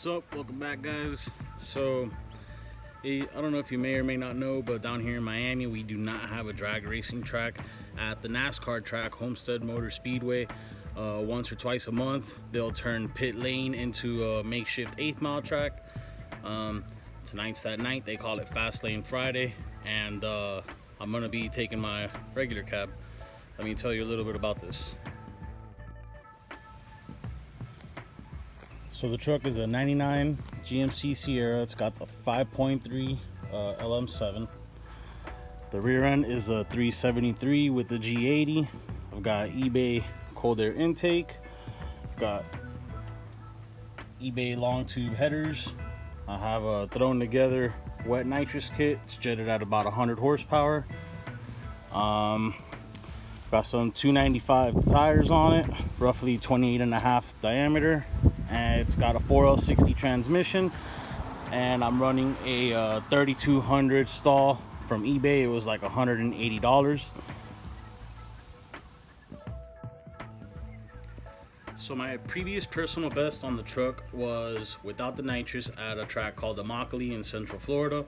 What's up? Welcome back, guys. So I don't know if you may or may not know, but down here in Miami we do not have a drag racing track. At the NASCAR track, Homestead Motor Speedway, once or twice a month they'll turn pit lane into a makeshift 8th mile track. Tonight's that night. They call it Fast Lane Friday, and I'm gonna be taking my regular cab. Let me tell you a little bit about this. So the truck is a 99 GMC Sierra. It's got the 5.3 LM7. The rear end is a 373 with the G80. I've got eBay cold air intake. Got eBay long tube headers. I have a thrown together wet nitrous kit. It's jetted at about 100 horsepower. Got some 295 tires on it, roughly 28.5 diameter. And it's got a 4L60 transmission, and I'm running a 3200 stall from eBay. It was like $180. So my previous personal best on the truck was without the nitrous at a track called Immokalee in Central Florida.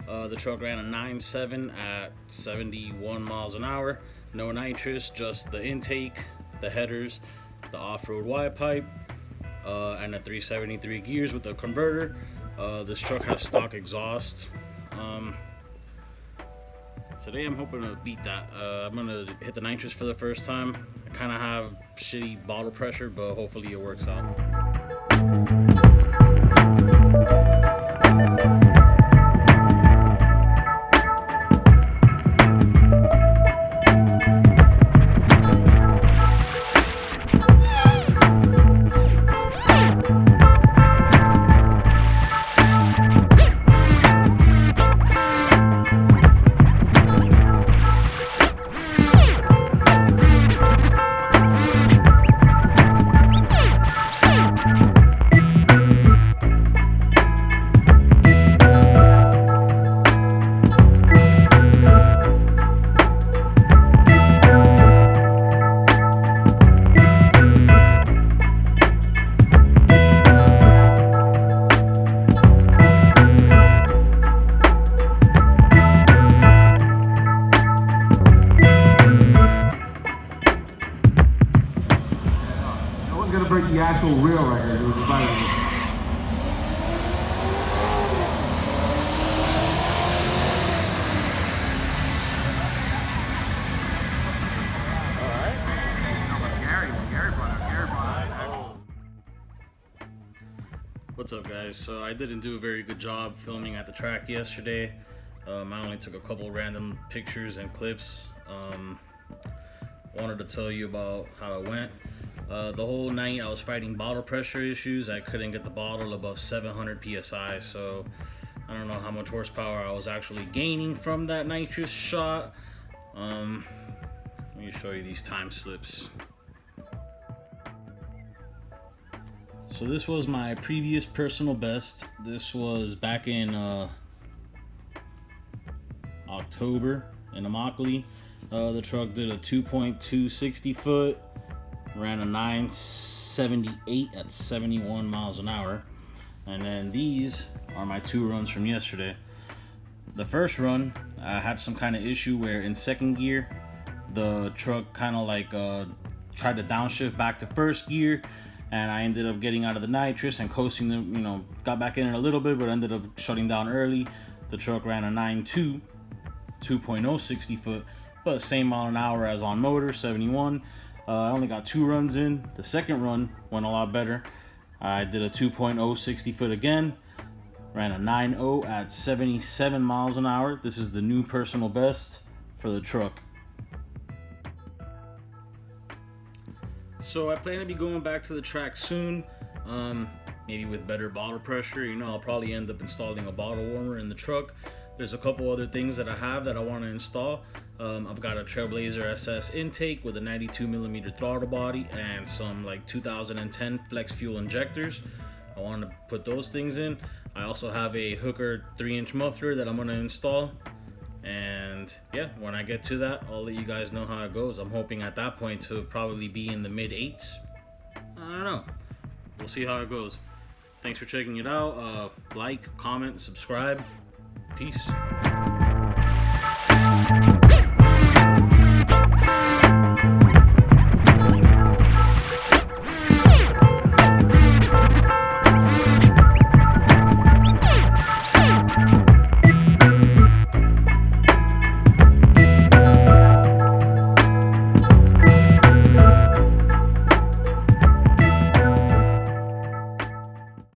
The truck ran a 9.7 at 71 miles an hour. No nitrous, just the intake, the headers, the off-road wide pipe, and a 373 gears with a converter. This truck has stock exhaust. Today I'm hoping to beat that. I'm gonna hit the nitrous for the first time. I kind of have shitty bottle pressure, but hopefully it works out. Gonna break the actual reel right here. It was about What's up, guys? So I didn't do a very good job filming at the track yesterday. I only took a couple random pictures and clips. Wanted to tell you about how it went. The whole night I was fighting bottle pressure issues. I couldn't get the bottle above 700 psi, so I don't know how much horsepower I was actually gaining from that nitrous shot. Let me show you these time slips. So this was my previous personal best. This was back in October in Immokalee. The truck did a 2.2 60 foot, ran a 978 at 71 miles an hour. And then these are my 2 runs from yesterday. The first run, I had some kind of issue where in second gear, the truck kind of like tried to downshift back to first gear, and I ended up getting out of the nitrous and coasting them, got back in it a little bit, but ended up shutting down early. The truck ran a 9.2, 2.0 60 foot, but same mile an hour as on motor, 71. I only got 2 runs in. The second run went a lot better. I did a 2.0 60 foot again, ran a 9.0 at 77 miles an hour. This is the new personal best for the truck. So I plan to be going back to the track soon, maybe with better bottle pressure. I'll probably end up installing a bottle warmer in the truck. There's a couple other things that I have that I want to install. I've got a Trailblazer SS intake with a 92mm throttle body and some like 2010 flex fuel injectors. I want to put those things in. I also have a Hooker 3-inch muffler that I'm going to install. And yeah, when I get to that, I'll let you guys know how it goes. I'm hoping at that point to probably be in the mid 8s. I don't know. We'll see how it goes. Thanks for checking it out. Like, comment, subscribe. Peace.